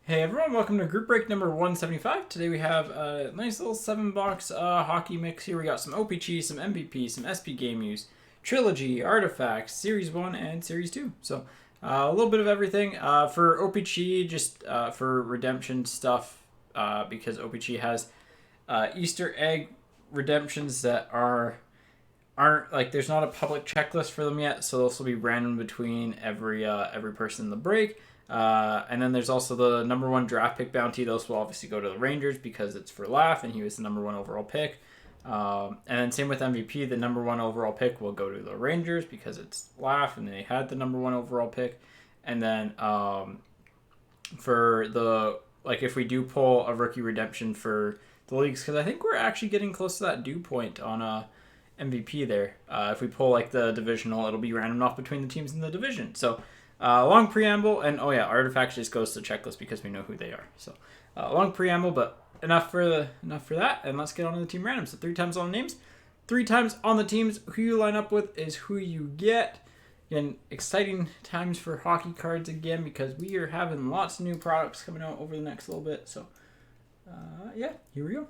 Hey everyone, welcome to group break number 175. Today we have a nice little 7-box hockey mix here. We got some Opg, some MVP, some SPGU, Trilogy, Artifacts, Series 1 and Series 2. So a little bit of everything. For Opg, just for redemption stuff, because Opg has Easter egg redemptions that aren't like there's not a public checklist for them yet, so those will be random between every person in the break. And then there's also the number 1 draft pick bounty. Those will obviously go to the Rangers because it's for Laugh and he was the number 1 overall pick. And then same with MVP, the number 1 overall pick will go to the Rangers because it's Laugh and they had the number 1 overall pick. And then for the if we do pull a rookie redemption for the leagues, because I think we're actually getting close to that due point on MVP there. If we pull the divisional, it'll be random off between the teams in the division. So long preamble, and oh yeah, Artifacts just goes to checklist because we know who they are. So long preamble, but enough for that, and let's get on to the team random. So 3 times on the names, 3 times on the teams. Who you line up with is who you get. Again, exciting times for hockey cards again because we are having lots of new products coming out over the next little bit. So yeah, here we go.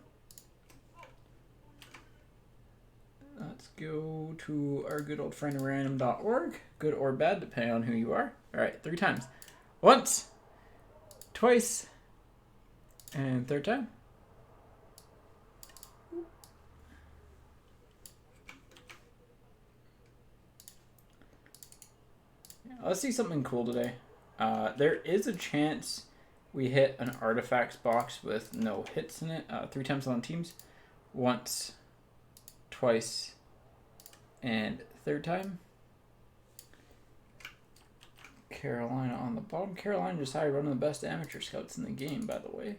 Let's go to our good old friend random.org. Good or bad, depending on who you are. All right, 3 times. Once, twice, and 3rd time. Let's see something cool today. There is a chance we hit an Artifacts box with no hits in it. 3 times on teams. Once, twice, and 3rd time. Carolina on the bottom. Carolina just hired one of the best amateur scouts in the game, by the way.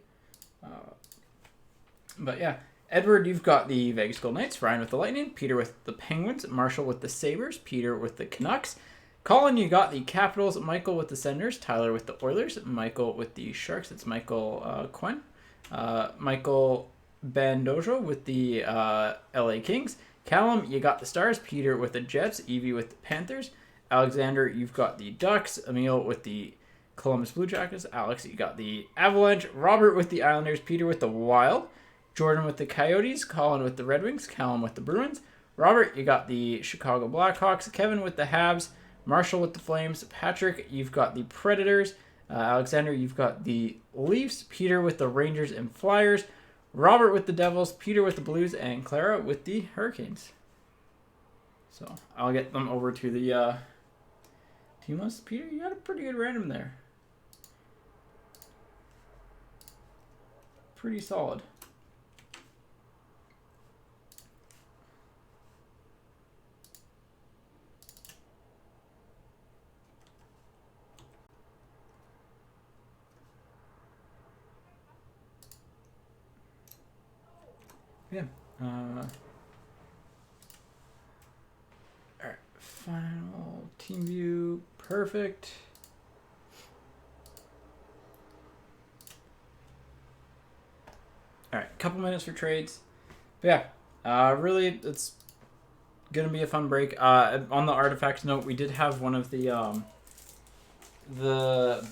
But yeah, Edward, you've got the Vegas Golden Knights. Ryan with the Lightning. Peter with the Penguins. Marshall with the Sabres. Peter with the Canucks. Colin, you got the Capitals. Michael with the Senators. Tyler with the Oilers. Michael with the Sharks. It's Michael Quinn. Michael Bandojo with the LA Kings. Callum, you got the Stars. Peter with the Jets. Evie with the Panthers. Alexander, you've got the Ducks. Emil with the Columbus Blue Jackets. Alex, you got the Avalanche. Robert with the Islanders. Peter with the Wild. Jordan with the Coyotes. Colin with the Red Wings. Callum with the Bruins. Robert, you got the Chicago Blackhawks. Kevin with the Habs. Marshall with the Flames. Patrick, you've got the Predators. Alexander, you've got the Leafs. Peter with the Rangers and Flyers. Robert with the Devils. Peter with the Blues. And Clara with the Hurricanes. So I'll get them over to the team list. Peter, you got a pretty good random there. Pretty solid. Yeah. Alright, final team view. Perfect. Alright, couple minutes for trades. But yeah, really, it's gonna be a fun break. On the Artifacts note, we did have one of the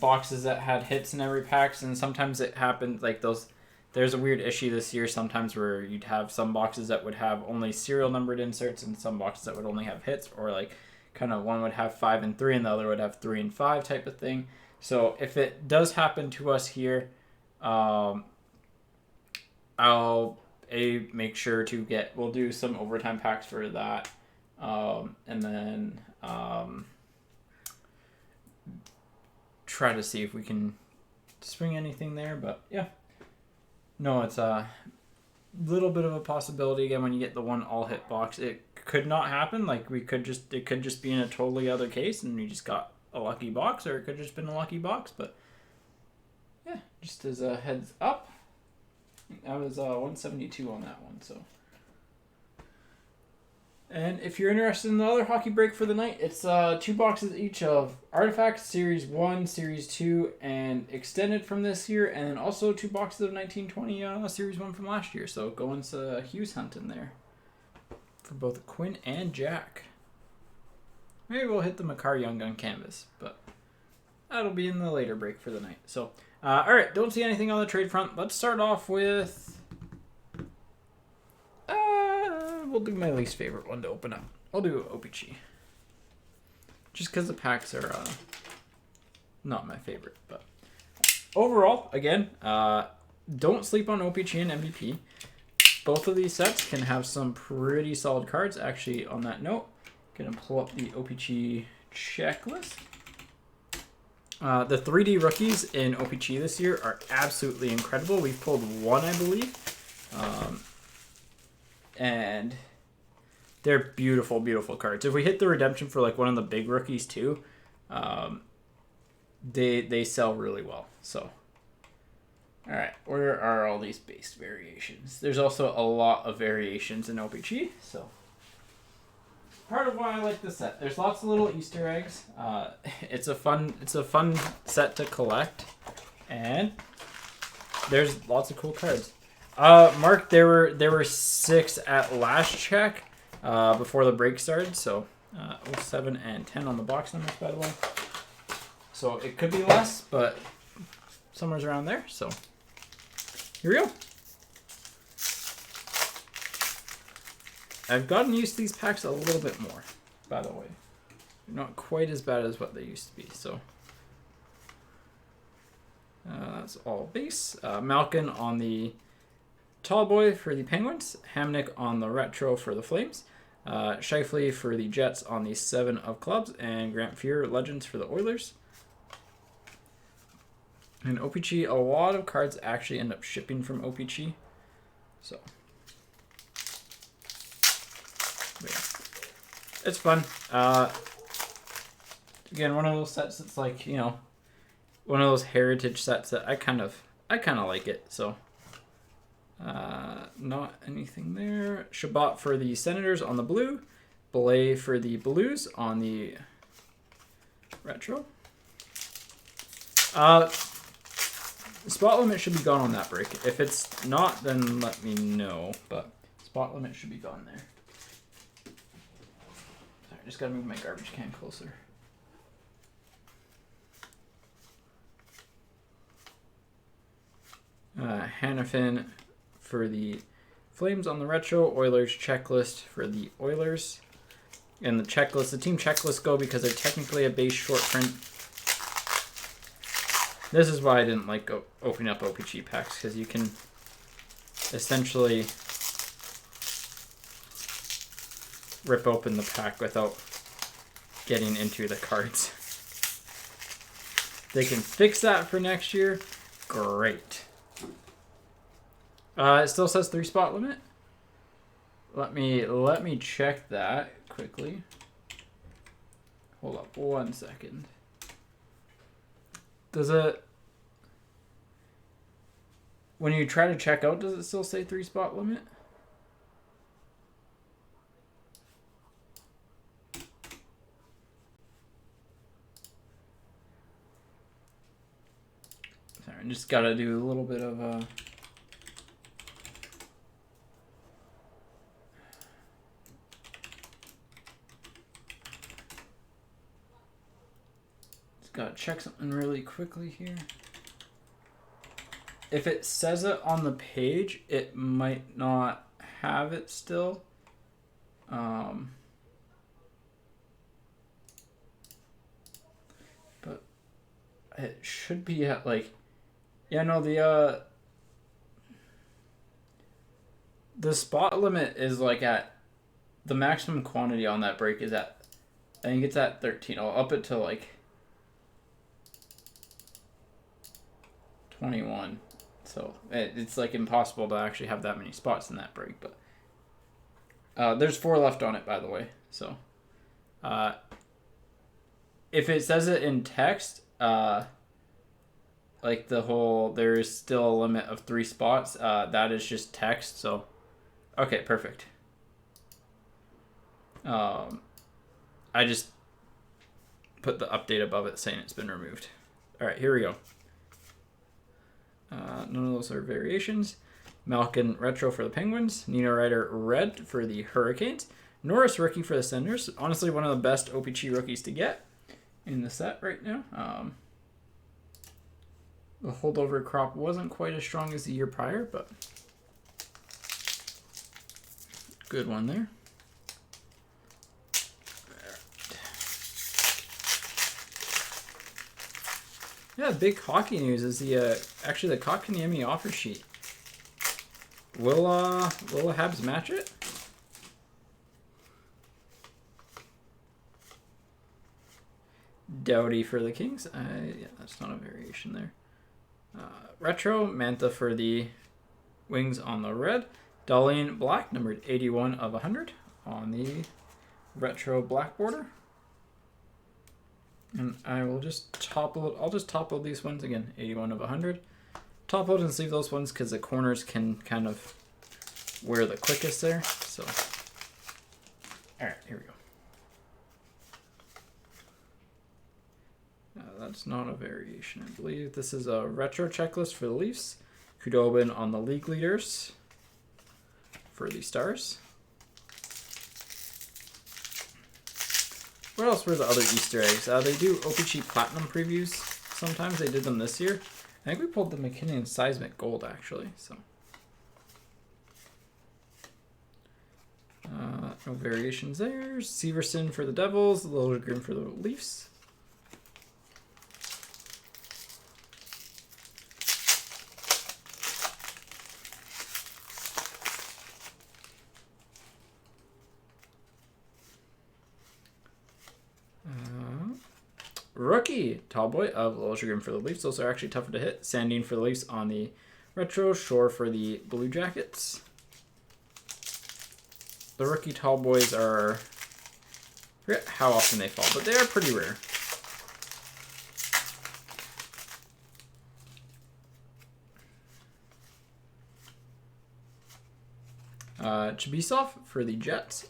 boxes that had hits in every packs, and sometimes it happened like those. There's a weird issue this year sometimes where you'd have some boxes that would have only serial numbered inserts and some boxes that would only have hits, or kind of one would have 5 and 3 and the other would have 3 and 5 type of thing. So if it does happen to us here, I'll make sure to we'll do some overtime packs for that, and then try to see if we can swing anything there. But yeah. No, it's a little bit of a possibility again when you get the one all hit box. It could not happen. It could just be in a totally other case and we just got a lucky box, or it could just been a lucky box. But yeah, just as a heads up, I was 172 on that one. So, and if you're interested in the other hockey break for the night, it's 2 boxes each of Artifacts Series 1, Series 2, and extended from this year, and then also 2 boxes of 1920 Series 1 from last year. So go into Hughes Hunt in there for both Quinn and Jack. Maybe we'll hit the Makar Young on canvas, but that'll be in the later break for the night. So, all right, don't see anything on the trade front. Let's start off with. We'll do my least favorite one to open up. I'll do Opg. Just because the packs are not my favorite, but overall, again, don't sleep on Opg and MVP. Both of these sets can have some pretty solid cards. Actually, on that note, I'm gonna pull up the Opg checklist. The 3D rookies in Opg this year are absolutely incredible. We've pulled one, I believe. And they're beautiful, beautiful cards. If we hit the redemption for like one of the big rookies too, they sell really well. So, all right, where are all these base variations? There's also a lot of variations in Opg, so part of why I like this set. There's lots of little Easter eggs. It's a fun set to collect, and there's lots of cool cards. Mark, there were 6 at last check before the break started, so 07 and 10 on the box numbers, by the way. So it could be less, but somewhere's around there. So here we go. I've gotten used to these packs a little bit more, by the way. Not quite as bad as what they used to be, so that's all base. Malkin on the Tall Boy for the Penguins, Hamnick on the Retro for the Flames, Scheifele for the Jets on the 7 of Clubs, and Grant Fuhr Legends for the Oilers. And Opg, a lot of cards actually end up shipping from Opg, so yeah. It's fun. Again, one of those sets that's like, you know, one of those heritage sets that I kind of like it, so. Not anything there. Shabbat for the Senators on the blue. Belay for the Blues on the retro. Spot limit should be gone on that break. If it's not, then let me know. But spot limit should be gone there. Sorry, just gotta move my garbage can closer. Hannafin for the Flames on the retro, Oilers checklist for the Oilers. And the checklist, the team checklists go because they're technically a base short print. This is why I didn't like opening up Opg packs, because you can essentially rip open the pack without getting into the cards. They can fix that for next year. Great. It still says 3 spot limit. Let me check that quickly. Hold up 1 second. Does it, when you try to check out, does it still say 3 spot limit? Sorry, I just gotta do a little bit of gotta check something really quickly here. If it says it on the page, it might not have it still. But it should be at like, yeah, no, the spot limit is like at, the maximum quantity on that break is at, I think it's at 13. I'll up it to like 21. So it's like impossible to actually have that many spots in that break, but there's 4 left on it, by the way. So if it says it in text, like the whole, there is still a limit of 3 spots, that is just text. So okay, perfect. I just put the update above it saying it's been removed. All right, here we go. None of those are variations. Malkin retro for the Penguins. Nino Ryder red for the Hurricanes. Norris rookie for the Senators. Honestly, one of the best Opg rookies to get in the set right now. The holdover crop wasn't quite as strong as the year prior, but good one there. Yeah, big hockey news is the actually the Kotkaniemi offer sheet. Will the Habs match it? Doughty for the Kings. Yeah, that's not a variation there. Retro Mantha for the Wings on the red. Darlene Black, numbered 81 of 100 on the retro black border. And I will just top load. I'll just top load these ones again. 81 of 100. Top load and sleeve those ones because the corners can kind of wear the quickest there. So, all right, here we go. That's not a variation, I believe. This is a retro checklist for the Leafs. Kudobin on the league leaders for the Stars. What else were the other Easter eggs? They do Opg Platinum previews. Sometimes they did them this year. I think we pulled the McKinnon Seismic Gold, actually. So no variations there. Severson for the Devils. Liljegren for the Leafs. Rookie Tallboy of Liljegren for the Leafs. Those are actually tougher to hit. Sandine for the Leafs on the retro. Shore for the Blue Jackets. The rookie Tallboys are... I forget how often they fall, but they are pretty rare. Chibisov for the Jets.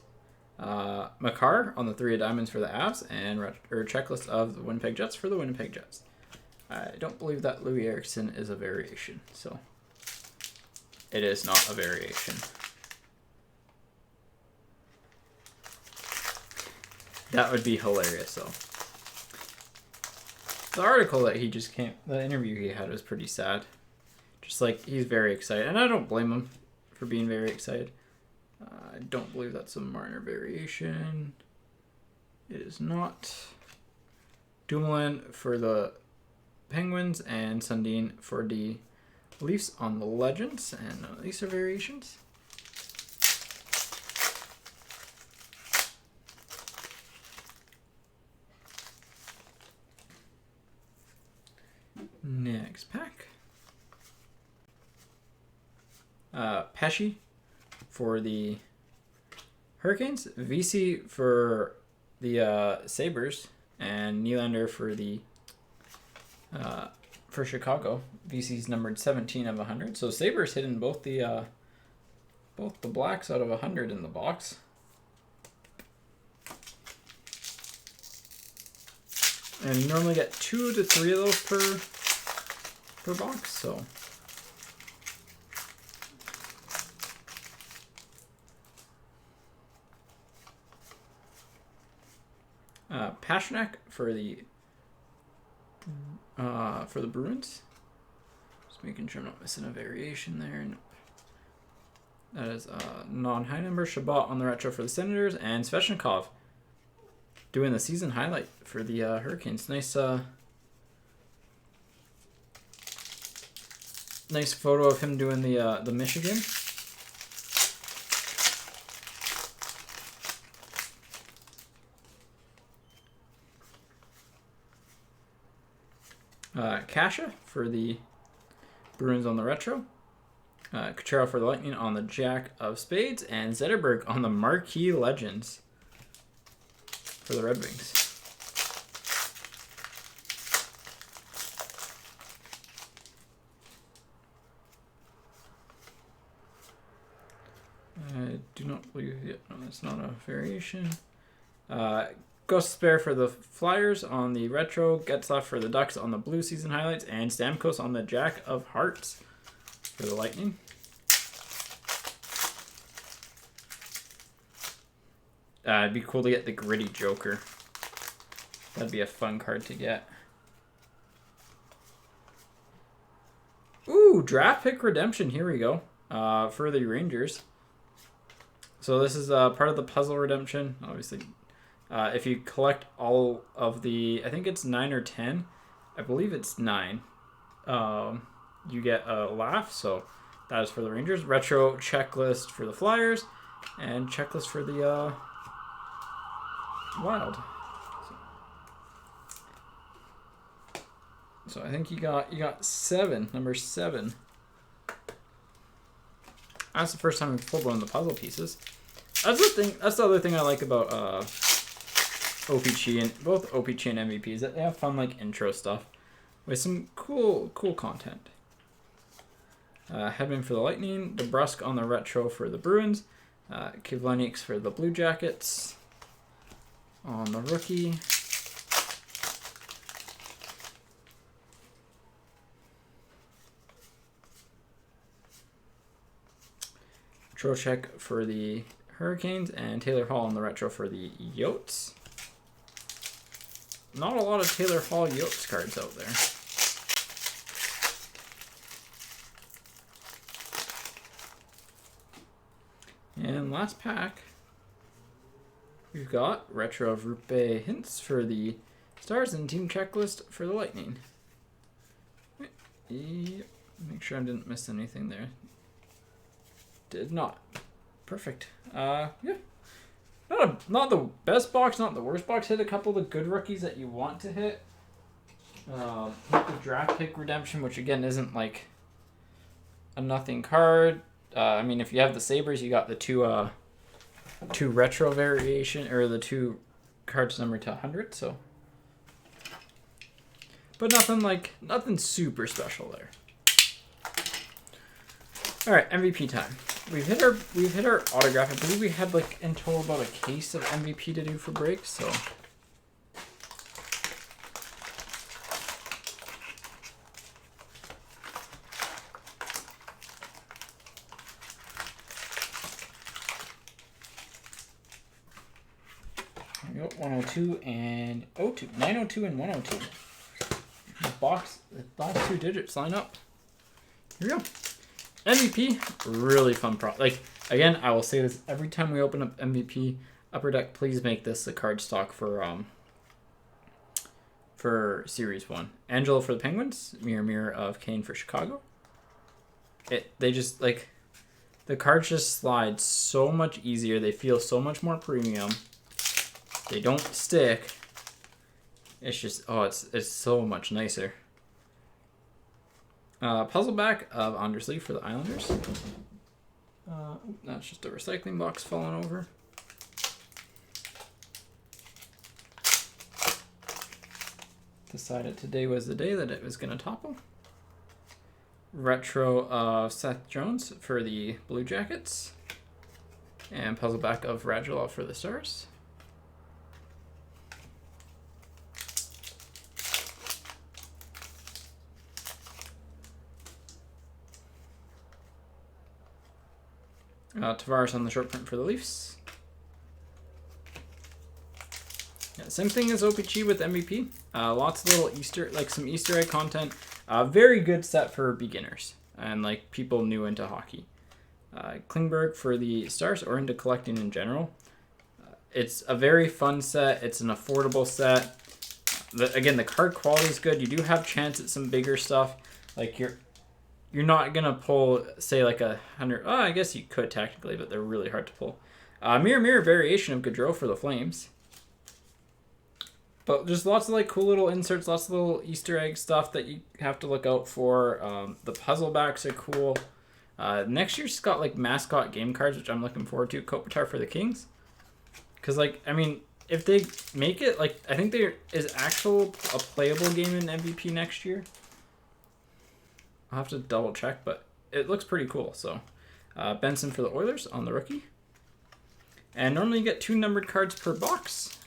Makar on the 3 of diamonds for the Avs, and checklist of the Winnipeg Jets for the Winnipeg Jets. I don't believe that Louis Eriksson is a variation, so it is not a variation. That would be hilarious, though. The article that he just came, the interview he had was pretty sad. Just like, he's very excited, and I don't blame him for being very excited. I don't believe that's a Marner variation. It is not. Dumoulin for the Penguins and Sundin for the Leafs on the Legends. And none of these are variations. Next pack. Pesci for the Hurricanes, VC for the Sabres, and Nylander for the for Chicago. VC's numbered 17 of 100. So Sabres hitting both the blacks out of 100 in the box. And you normally get 2 to 3 of those per box, so. Pasternak for the Bruins. Just making sure I'm not missing a variation there. Nope. That is non-high number. Shabbat on the retro for the Senators, and Svechnikov doing the season highlight for the Hurricanes. Nice nice photo of him doing the Michigan. Kasha for the Bruins on the retro. Kucherov for the Lightning on the Jack of Spades, and Zetterberg on the Marquee Legends for the Red Wings. I do not believe it. No, that's not a variation. Ghost Spare for the Flyers on the retro. Getzlaff for the Ducks on the blue season highlights, and Stamkos on the Jack of Hearts for the Lightning. It'd be cool to get the Gritty Joker. That'd be a fun card to get. Ooh, draft pick redemption. Here we go. For the Rangers. So this is part of the puzzle redemption. Obviously, if you collect all of the, I think it's 9 or 10. I believe it's 9. You get a laugh. So that is for the Rangers. Retro checklist for the Flyers, and checklist for the Wild. So I think you got 7, number 7. That's the first time we've pulled one of the puzzle pieces. That's the thing. That's the other thing I like about OPG and both OPG and MVP is that they have fun like intro stuff with some cool content. Hedman for the Lightning, DeBrusque on the retro for the Bruins, Kivlenieks for the Blue Jackets on the rookie. Trocheck for the Hurricanes, and Taylor Hall on the retro for the Yotes. Not a lot of Taylor Hall Yotes cards out there. And last pack, we've got retro of Rupe Hintz for the Stars and team checklist for the Lightning. Make sure I didn't miss anything there. Did not. Perfect. Yeah. Not the best box, not the worst box. Hit a couple of the good rookies that you want to hit. Hit the draft pick redemption, which again isn't like a nothing card. I mean, if you have the Sabres, you got the two retro variation, or the 2 cards numbered to 100. So, but nothing super special there. All right, MVP time. We've hit our autograph. I believe we had like in total about a case of MVP to do for breaks. So. There we go, 102 and 02. 902 and 102. The last 2 digits line up. Here we go. MVP, really fun like, again, I will say this every time we open up MVP. Upper Deck, please make this the card stock for Series 1. Angelo for the Penguins. Mirror of Kane for Chicago. They just, like, the cards just slide so much easier. They feel so much more premium. They don't stick. It's just, it's so much nicer. Puzzle back of Anders Lee for the Islanders. That's just a recycling box falling over. Decided today was the day that it was going to topple. Retro of Seth Jones for the Blue Jackets. And puzzle back of Radulov for the Stars. Tavares on the short print for the Leafs. Yeah, same thing as OPG with MVP. Lots of little some Easter egg content. Very good set for beginners and like people new into hockey. Klingberg for the Stars, or into collecting in general. It's a very fun set. It's an affordable set. Again, the card quality is good. You do have chance at some bigger stuff. Like you're not going to pull, say, like 100. Oh, I guess you could technically, but they're really hard to pull. Mirror variation of Gaudreau for the Flames. But just lots of like cool little inserts, lots of little Easter egg stuff that you have to look out for. The puzzle backs are cool. Next year's got like mascot game cards, which I'm looking forward to. Kopitar for the Kings. Because, like, I mean, if they make it, like, I think there is a playable game in MVP next year. I'll have to double check, but it looks pretty cool. So, Benson for the Oilers on the rookie. And normally you get 2 numbered cards per box.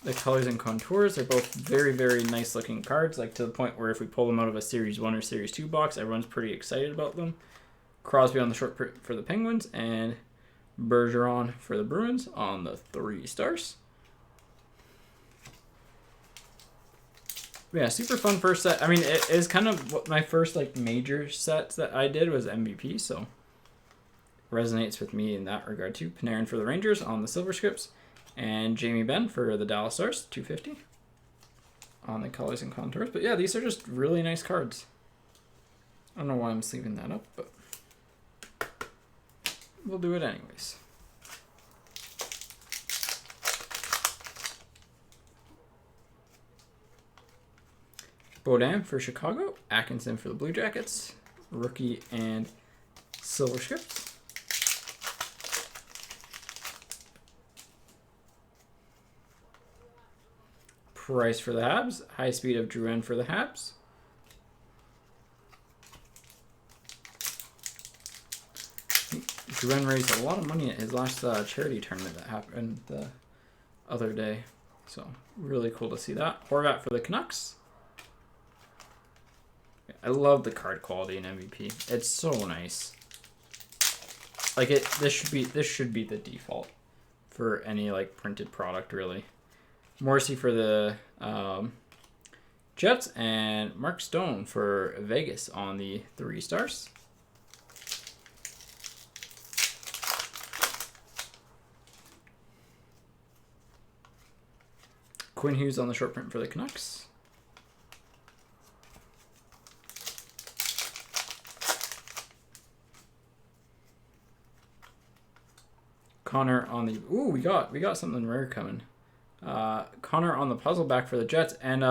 The colors and contours are both very, very nice looking cards, like to the point where if we pull them out of a Series 1 or Series 2 box, everyone's pretty excited about them. Crosby on the short print for the Penguins, and Bergeron for the Bruins on the 3 Stars. Yeah, super fun first set. I mean, it is kind of what my first like major sets that I did was MVP, so resonates with me in that regard too. Panarin for the Rangers on the silver scripts, and Jamie Benn for the Dallas Stars, 250 on the colors and contours. But yeah, these are just really nice cards. I don't know why I'm sleeving that up, but we'll do it anyways. Baudin for Chicago, Atkinson for the Blue Jackets, rookie and silver scripts. Price for the Habs, high speed of Drouin for the Habs. Drouin raised a lot of money at his last charity tournament that happened the other day. So, really cool to see that. Horvat for the Canucks. I love the card quality in MVP. It's so nice. Like this should be the default for any like printed product, really. Morrissey for the Jets, and Mark Stone for Vegas on the 3 stars. Quinn Hughes on the short print for the Canucks. Connor on the we got something rare coming. Connor on the puzzle back for the Jets, and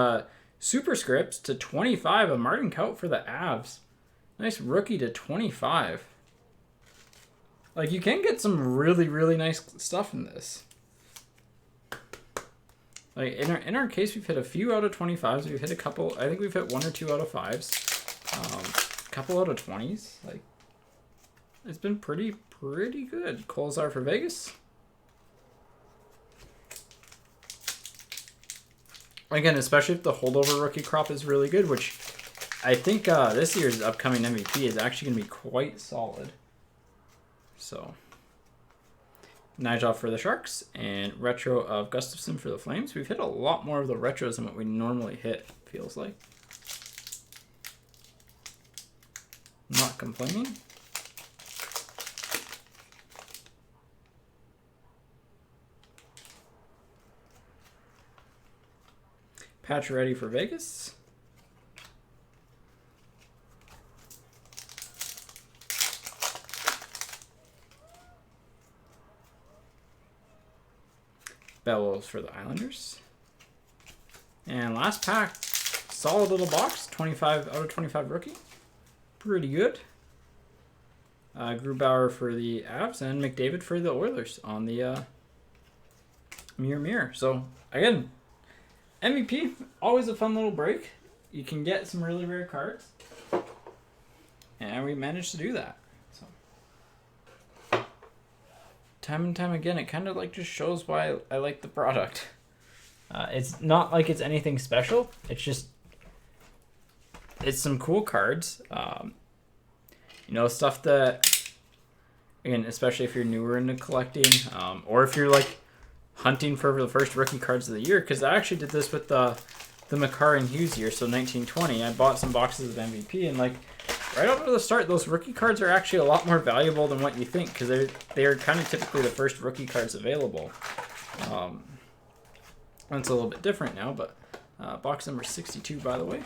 superscripts to 25 of Martin Kaut for the Avs. Nice rookie to 25. Like, you can get some really, really nice stuff in this. Like, in our case, we've hit a few out of 25s. We've hit a couple. I think we've hit 1 or 2 out of 5s. A couple out of 20s. Like, it's been pretty good. Kolzar for Vegas. Again, especially if the holdover rookie crop is really good, which I think this year's upcoming MVP is actually going to be quite solid. So, Nigel for the Sharks, and retro of Gustafsson for the Flames. We've hit a lot more of the retros than what we normally hit, feels like. Not complaining. Patch ready for Vegas. Bellows for the Islanders. And last pack, solid little box, 25 out of 25 rookie. Pretty good. Grubauer for the Avs, and McDavid for the Oilers on the mirror. So, again, MVP, always a fun little break. You can get some really rare cards. And we managed to do that. So, time and time again, it kind of like just shows why I like the product. It's not like it's anything special. It's just, it's some cool cards. You know, stuff that, again, especially if you're newer into collecting, or if you're like hunting for the first rookie cards of the year, because I actually did this with the Makar and Hughes year, so 1920. I bought some boxes of MVP, and like right off the start, those rookie cards are actually a lot more valuable than what you think, because they're kind of typically the first rookie cards available. It's a little bit different now, but box number 62, by the way.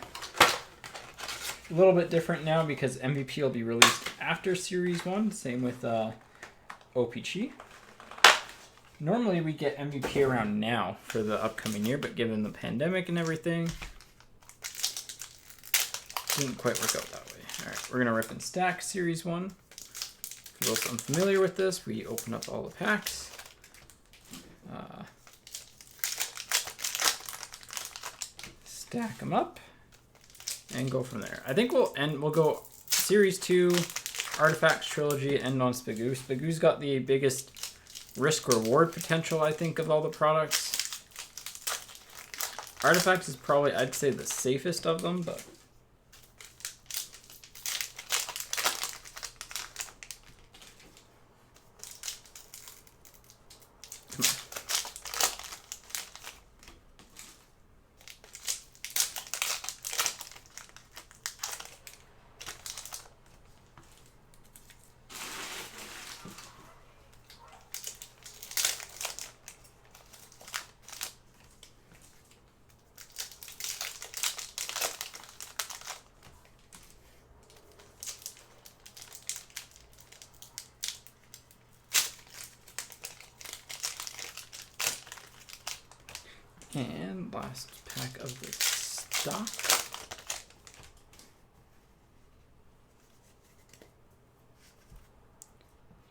A little bit different now because MVP will be released after Series 1. Same with Opg. Normally we get MVP around now for the upcoming year, but given the pandemic and everything, didn't quite work out that way. All right, we're going to rip and stack Series 1. For those unfamiliar with this, we open up all the packs. Stack them up and go from there. I think we'll go Series 2, Artifacts, Trilogy, end on SPGU. SPGU's got the biggest risk-reward potential, I think, of all the products. Artifacts is probably, I'd say, the safest of them, but come on. And last pack of the stock.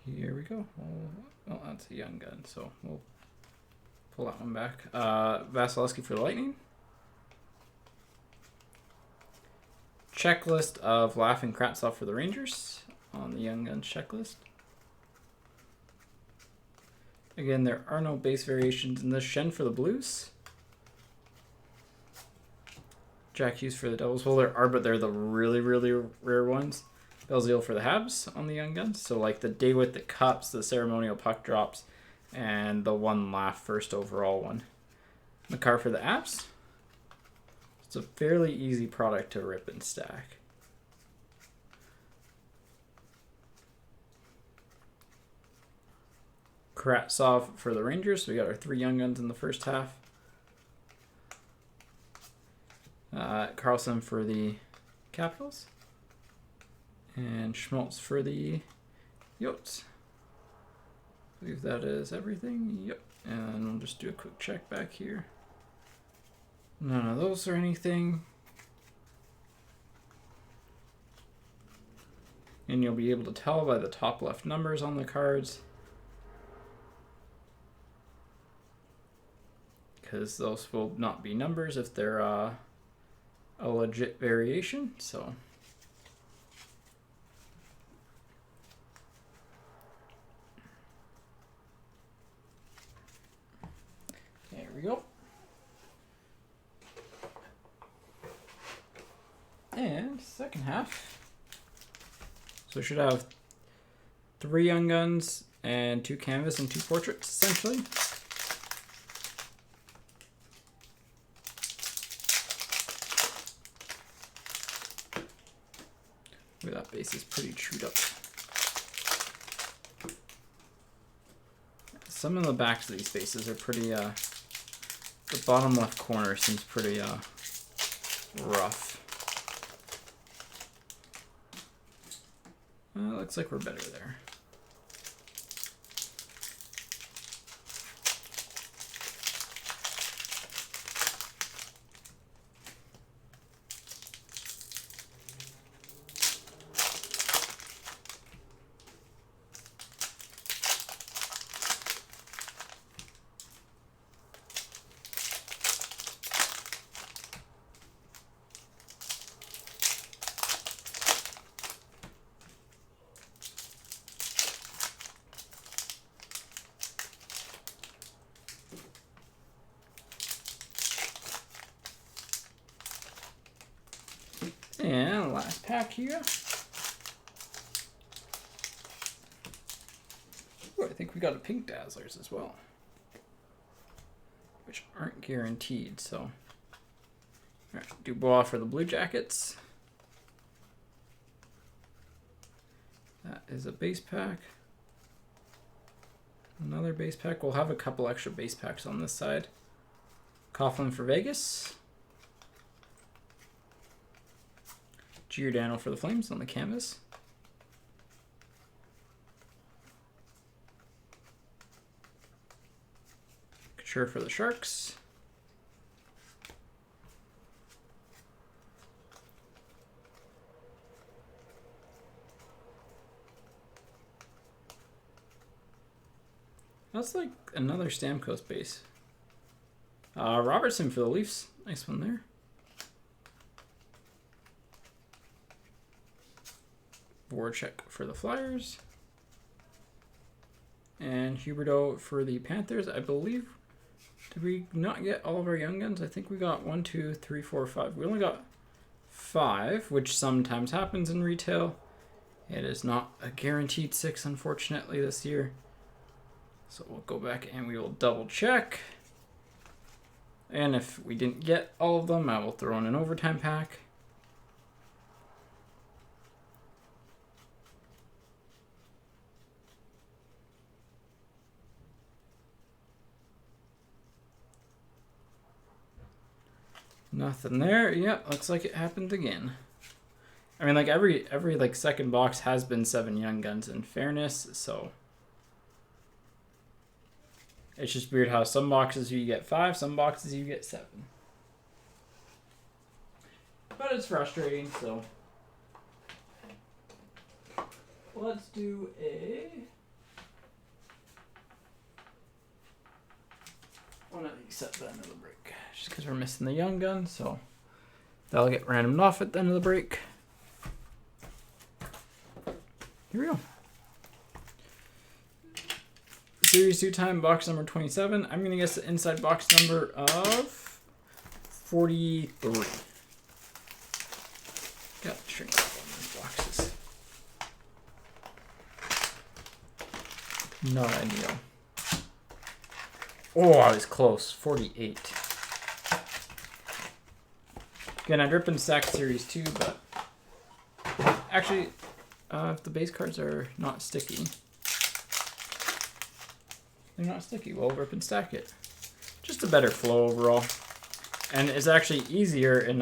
Here we go. Well, that's a young gun, so we'll pull that one back. Vasilevsky for the Lightning. Checklist of Laughing Kravtsov for the Rangers on the Young Guns checklist. Again, there are no base variations in this. Shen for the Blues. Jack Hughes for the Devils. Well, there are, but they're the really, really rare ones. Belzile for the Habs on the Young Guns. So like the Day with the Cups, the ceremonial puck drops, and the one laugh first overall one. Makar for the Abs. It's a fairly easy product to rip and stack. Kravtsov for the Rangers. So we got our 3 Young Guns in the first half. Carlson for the Capitals. And Schmaltz for the Yotes. I believe that is everything. Yep. And we'll just do a quick check back here. None of those are anything. And you'll be able to tell by the top left numbers on the cards, because those will not be numbers if they're a legit variation. So there we go. And second half. So we should have 3 Young Guns and 2 Canvas and 2 Portraits, essentially. Look, that base is pretty chewed up. Some of the backs of these bases are pretty, the bottom left corner seems pretty rough. Looks like we're better there. And last pack here. Ooh, I think we got a pink Dazzlers as well, which aren't guaranteed. So, all right, Dubois for the Blue Jackets. That is a base pack. Another base pack. We'll have a couple extra base packs on this side. Coughlin for Vegas. Giordano for the Flames on the canvas. Couture for the Sharks. That's like another Stamkos base. Robertson for the Leafs. Nice one there. Voracek for the Flyers. And Huberdeau for the Panthers. I believe, did we not get all of our Young Guns? I think we got 1, 2, 3, 4, 5. We only got 5, which sometimes happens in retail. It is not a guaranteed 6, unfortunately, this year. So we'll go back and we will double check. And if we didn't get all of them, I will throw in an overtime pack. Nothing there. Yeah, looks like it happened again. I mean, like every like second box has been 7 Young Guns in fairness, so It's just weird how some boxes you get 5, some boxes you get 7. But it's frustrating, so let's do a one of these at the end of the break. Just because we're missing the young gun, so that'll get randomed off at the end of the break. Here we go. Series 2 time box number 27. I'm going to guess the inside box number of 43. Got to shrink up on these boxes. Not ideal. Oh, I was close. 48. Again, I'd rip and stack Series 2, but actually, if the base cards are not sticky, they're not sticky. Well, rip and stack it. Just a better flow overall. And it's actually easier in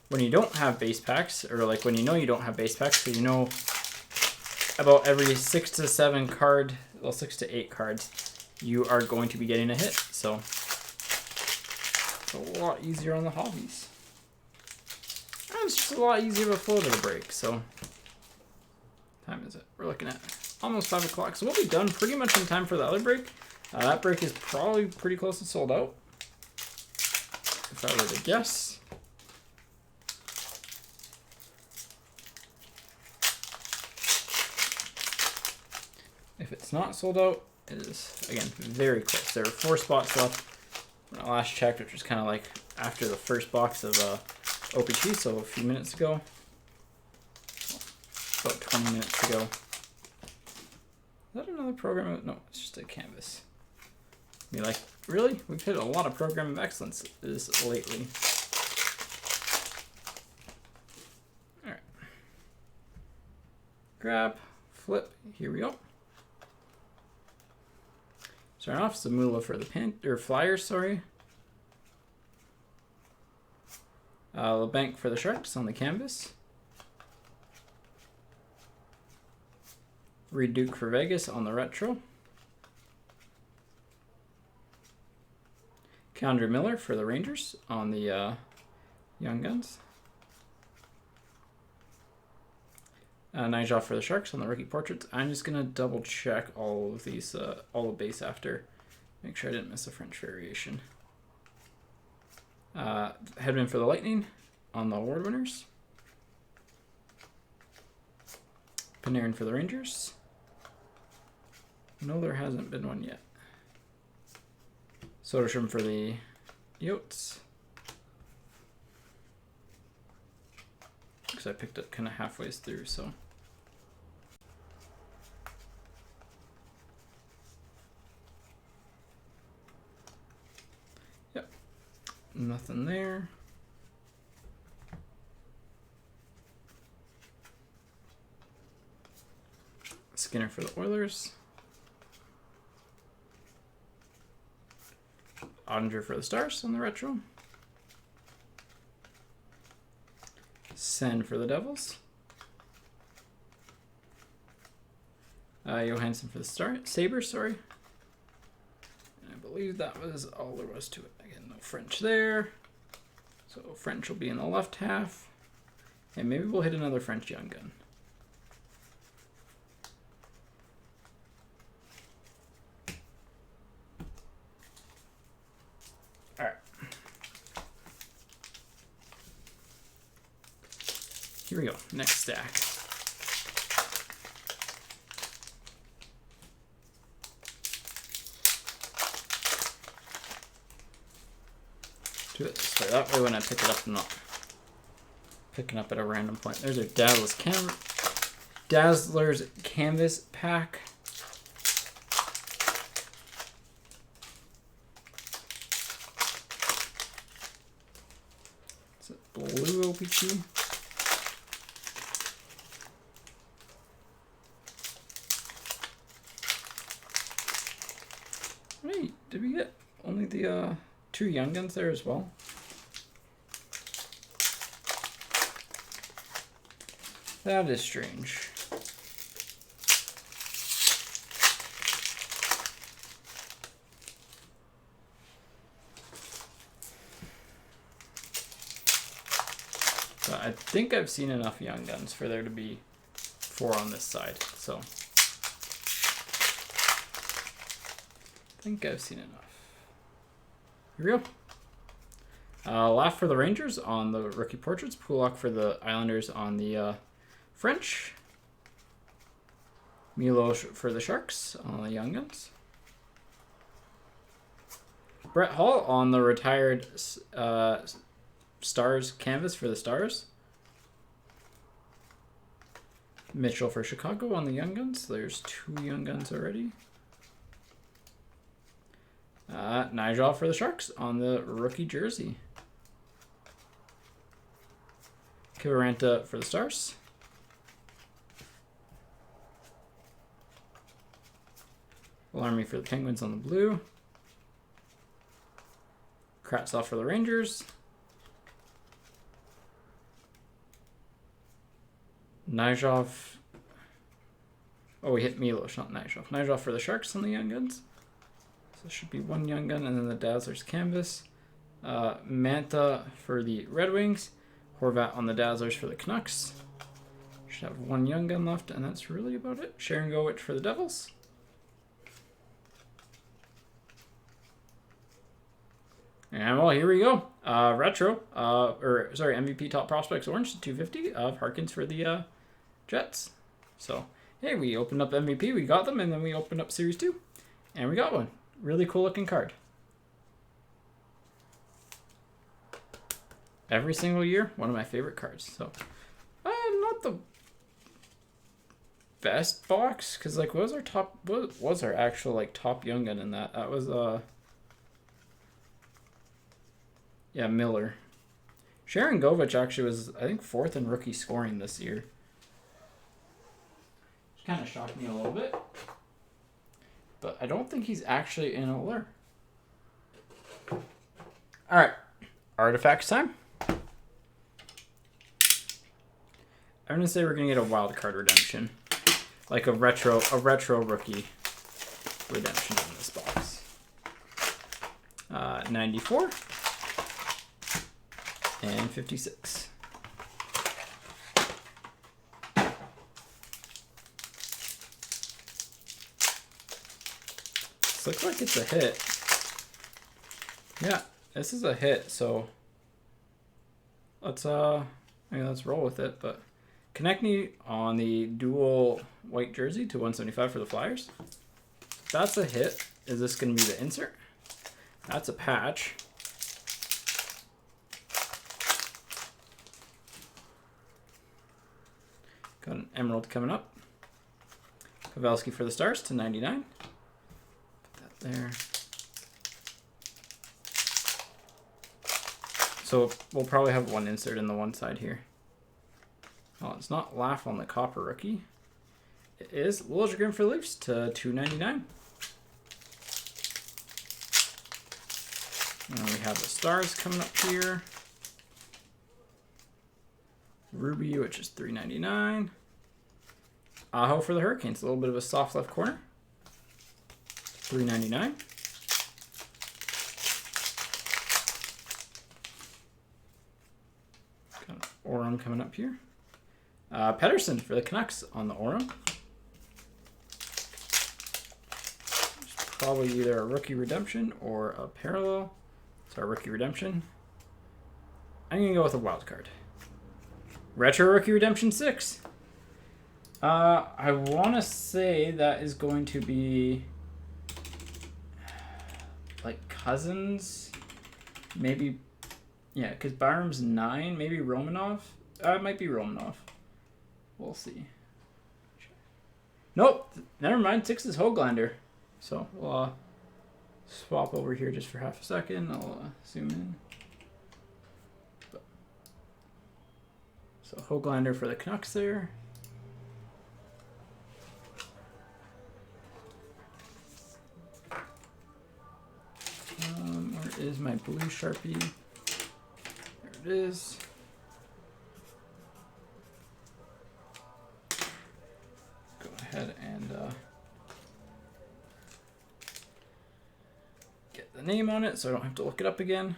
when you don't have base packs, or like when you know you don't have base packs, so you know about every 6 to 7 card, well 6 to 8 cards, you are going to be getting a hit. So it's a lot easier on the hobbies. And it's just a lot easier of a flow to the break. So what time is it? We're looking at almost 5 o'clock. So we'll be done pretty much in time for the other break. That break is probably pretty close to sold out, if I were to guess. If it's not sold out, it is, again, very close. There are 4 spots left when I last checked, which was kind of like after the first box of Opg, so a few minutes ago. About 20 minutes ago. Is that another program? No, it's just a canvas. Be like, really? We've hit a lot of program of excellence lately. Alright. Grab, flip, here we go. Starting off, Zamula for the Flyers, sorry. LeBanc for the Sharks on the canvas. Reed Duke for Vegas on the retro. Kendra Miller for the Rangers on the Young Guns. Nigel for the Sharks on the rookie portraits. I'm just gonna double check all of these, all the base after. Make sure I didn't miss a French variation. Hedman for the Lightning on the award winners. Panarin for the Rangers. No, there hasn't been one yet. Soderstrom for the Yotes. Because I picked up kind of halfway through, so. Yep. Nothing there. Skinner for the Oilers. Ottinger for the Stars on the retro. Sen for the Devils. Johansson for the Sabres, sorry. And I believe that was all there was to it. Again, no French there. So French will be in the left half. And maybe we'll hit another French Young Gun. Here we go, next stack. Do it this way. That way when I pick it up, I'm not picking up at a random point. There's our Dazzler's Canvas pack. It's a blue Opg. Wait, did we get only the 2 Young Guns there as well? That is strange. think I've seen enough Young Guns for there to be 4 on this side. So I think I've seen enough. Here we go. Laugh for the Rangers on the rookie portraits. Pulak for the Islanders on the French. Miloš for the Sharks on the Young Guns. Brett Hall on the retired Stars canvas for the Stars. Mitchell for Chicago on the Young Guns. There's 2 Young Guns already. Nigel for the Sharks on the rookie jersey. Kivaranta for the Stars. Alarmy for the Penguins on the blue. Kravtsov for the Rangers. Nijov. Oh, we hit Miloš, not Nijov. Nijov for the Sharks on the Young Guns. So it should be 1 Young Gun, and then the Dazzlers canvas. Manta for the Red Wings. Horvat on the Dazzlers for the Canucks. Should have 1 Young Gun left, and that's really about it. Sharon Govich for the Devils. And well, here we go. Retro, MVP Top Prospects Orange to 250 of Harkins for the Jets. So, hey, we opened up MVP, we got them, and then we opened up Series 2, and we got one. Really cool looking card. Every single year, one of my favorite cards. So, not the best box, because like, what was our actual like top Young Gun in that? That was yeah, Miller. Sharon Govich actually was, I think, 4th in rookie scoring this year. Which kind of shocked me a little bit. But I don't think he's actually in Allure. Alright. Artifacts time. I'm going to say we're going to get a wild card redemption. Like a retro rookie redemption in this box. 94. And 56. This looks like it's a hit. Yeah, this is a hit, so let's roll with it. But Konechny on the dual white jersey to 175 for the Flyers. That's a hit. Is this going to be the insert? That's a patch. Got an emerald coming up. Pavelski for the Stars to 99. Put that there. So we'll probably have 1 insert in the one side here. Oh, it's not Laugh on the copper rookie. It is Liljegren for the Leafs to 299. And we have the Stars coming up here. Ruby, which is 399. Aho for the Hurricanes, a little bit of a soft left corner. 399. Got an Orem coming up here. Pettersson for the Canucks on the Orem. It's probably either a rookie redemption or a parallel. It's our rookie redemption. I'm going to go with a wild card. Retro Rookie Redemption 6. I want to say that is going to be like Cousins. Maybe, yeah, because Byram's 9. Maybe Romanov. It might be Romanov. We'll see. Nope. Never mind. 6 is Höglander. So we'll swap over here just for half a second. I'll zoom in. So Höglander for the Canucks there. Where is my blue Sharpie? There it is. Go ahead and get the name on it so I don't have to look it up again.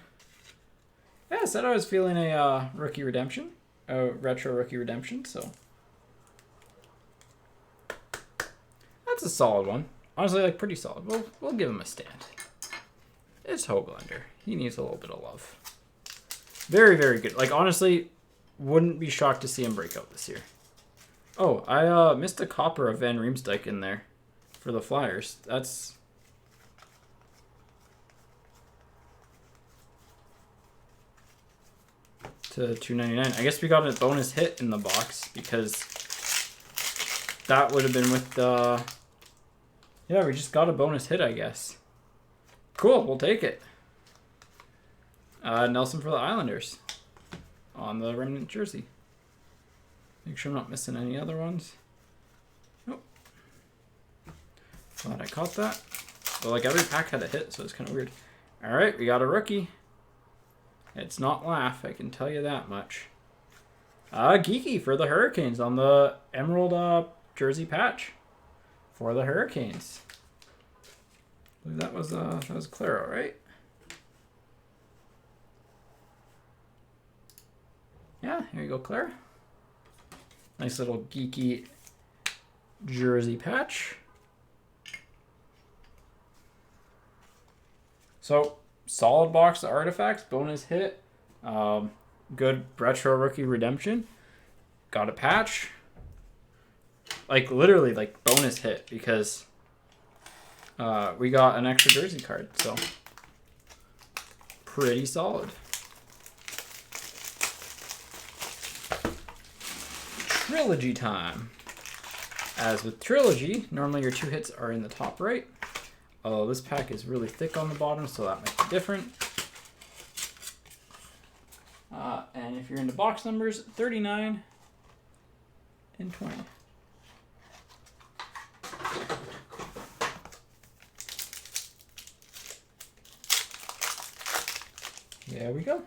Yeah, I said I was feeling a rookie redemption. retro rookie redemption. So that's a solid one. Honestly, like pretty solid. We'll give him a stand. It's Hoglander. He needs a little bit of love. Very, very good. Like honestly, wouldn't be shocked to see him break out this year. Oh, I missed a copper of Van Riemsdyk in there for the Flyers. That's to 299. I guess we got a bonus hit in the box because that would have been with the... Yeah, we just got a bonus hit, I guess. Cool, we'll take it. Nelson for the Islanders on the remnant jersey. Make sure I'm not missing any other ones. Nope. Glad I caught that. But like every pack had a hit, so it's kind of weird. All right, we got a rookie. It's not Laugh, I can tell you that much. Geeky for the Hurricanes on the Emerald jersey patch for the Hurricanes. I believe that was Claro, right? Yeah, here you go, Claire. Nice little geeky jersey patch. So, solid box of artifacts, bonus hit, good retro rookie redemption. Got a patch. Like, literally, like, bonus hit because we got an extra jersey card, so pretty solid. Trilogy time. As with Trilogy, normally your 2 hits are in the top right. Although this pack is really thick on the bottom, so that might be different. And if you're into box numbers, 39 and 20. There we go.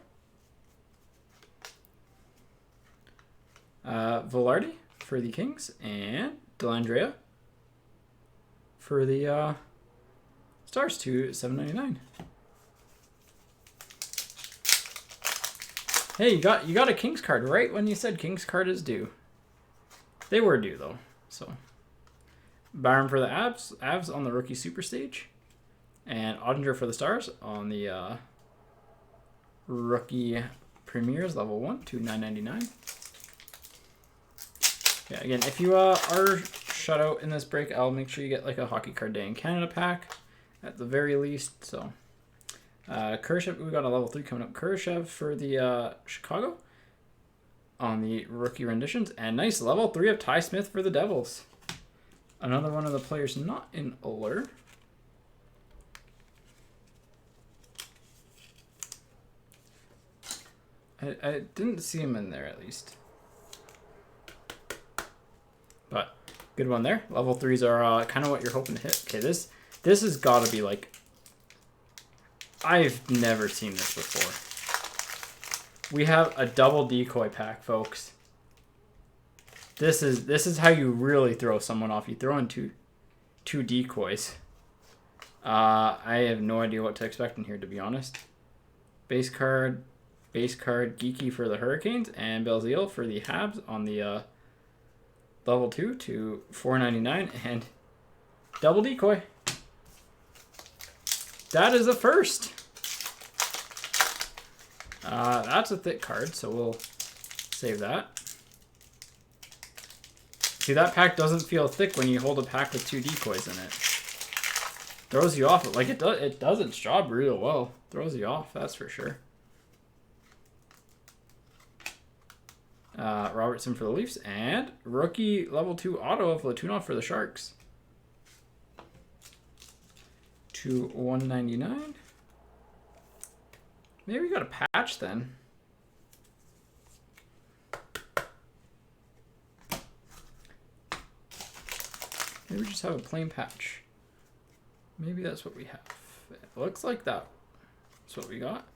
Velarde for the Kings and Dellandrea for the Stars to $7.99. Hey, you got a Kings card right when you said Kings card is due. They were due though, so. Byron for the Avs on the rookie super stage, and Ottinger for the Stars on the rookie premieres level 1 to $9.99. Yeah, again, if you are shut out in this break, I'll make sure you get like a Hockey Card Day in Canada pack at the very least. So, Kurashev, we got a level 3 coming up. Kurashev for the Chicago on the rookie renditions, and nice level 3 of Ty Smith for the Devils. Another one of the players not in Allure. I didn't see him in there at least. But good one there. Level 3s are kind of what you're hoping to hit. Okay, this has got to be like... I've never seen this before. We have a double decoy pack, folks. This is how you really throw someone off. You throw in two decoys. I have no idea what to expect in here, to be honest. Base card, Geeky for the Hurricanes, and Belzile for the Habs on the level 2 to $4.99, and double decoy. That is a first. That's a thick card, so we'll save that. See, that pack doesn't feel thick when you hold a pack with 2 decoys in it. Throws you off. Like, it does its job real well. Throws you off, that's for sure. Robertson for the Leafs, and rookie level 2 auto of Latunov for the Sharks to $1.99. Maybe we got a patch then. Maybe we just have a plain patch. Maybe that's what we have. It looks like that's what we got.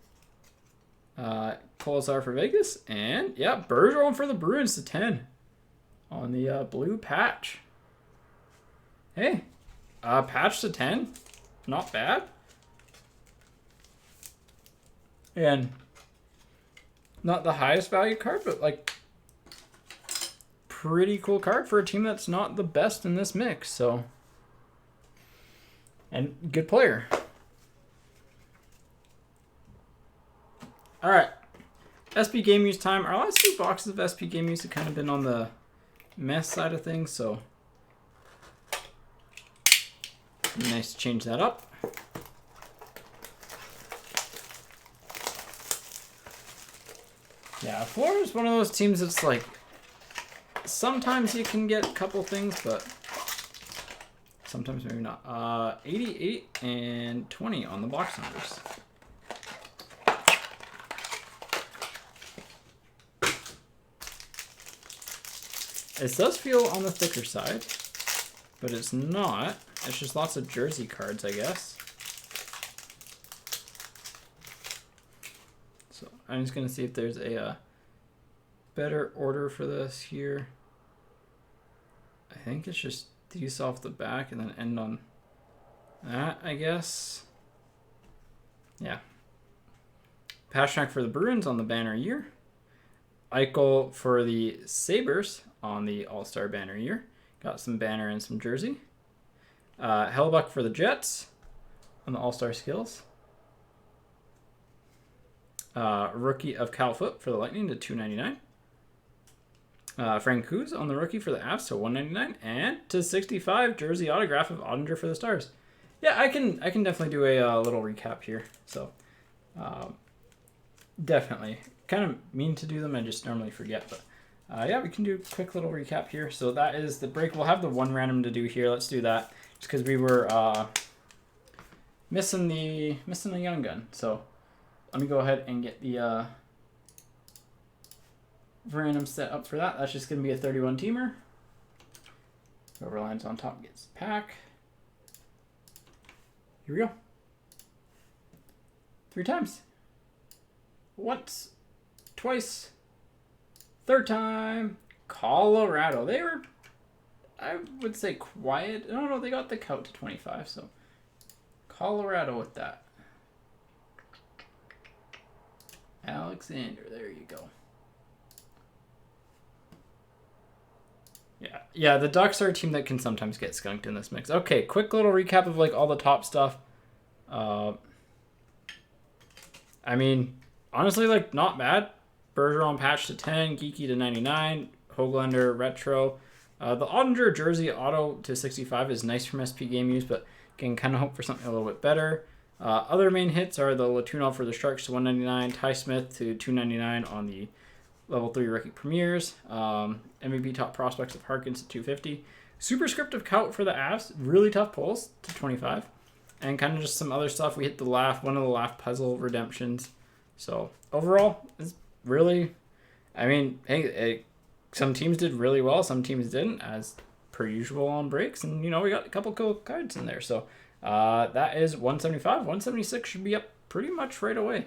Colasar for Vegas, and yeah, Bergeron for the Bruins to 10 on the blue patch. Hey, patch to 10, not bad. And not the highest value card, but like pretty cool card for a team that's not the best in this mix. So, and good player. All right, SP Game Use time. Our last 2 boxes of SP Game Use have kind of been on the mess side of things, so nice to change that up. Yeah, Florida is one of those teams that's like, sometimes you can get a couple things, but sometimes maybe not. 88 and 20 on the box numbers. It does feel on the thicker side, but it's not. It's just lots of jersey cards, I guess. So I'm just going to see if there's a better order for this here. I think it's just these off the back and then end on that, I guess. Yeah. Pasternak for the Bruins on the banner year. Eichel for the Sabres on the All-Star banner year. Got some banner and some jersey. Hellebuck for the Jets on the All-Star skills. Rookie of Cal Foot for the Lightning to $2.99. Frank Kuz on the rookie for the Avs to $1.99. And to 65 jersey autograph of Ottinger for the Stars. Yeah, I can definitely do a little recap here. So definitely. Kind of mean to do them, I just normally forget, but yeah, we can do a quick little recap here. So that is the break. We'll have the one random to do here. Let's do that, just because we were missing the young gun. So let me go ahead and get the random set up for that. That's just going to be a 31 teamer. Whoever lands on top gets the pack. Here we go. 3 times. Once. Twice. 3rd time. Colorado. They were, I would say, quiet. No, they got the count to 25, so Colorado with that. Alexander, there you go. Yeah, the Ducks are a team that can sometimes get skunked in this mix. Okay, quick little recap of like all the top stuff. I mean, honestly, like not bad. Bergeron patch to 10, Geeky to 99, Höglander retro. The Ottinger jersey auto to 65 is nice from SP Game Use, but can kind of hope for something a little bit better. Other main hits are the Latunov for the Sharks to 199, Ty Smith to 299 on the level 3 rookie premieres. MVP top prospects of Harkins to 250. Superscript of Kaut for the Avs, really tough pulls to 25. And kind of just some other stuff. We hit the one of the laugh puzzle redemptions. So overall, it's really, I mean, hey, some teams did really well, some teams didn't, as per usual on breaks. And, you know, we got a couple cool cards in there. So that is 175. 176 should be up pretty much right away.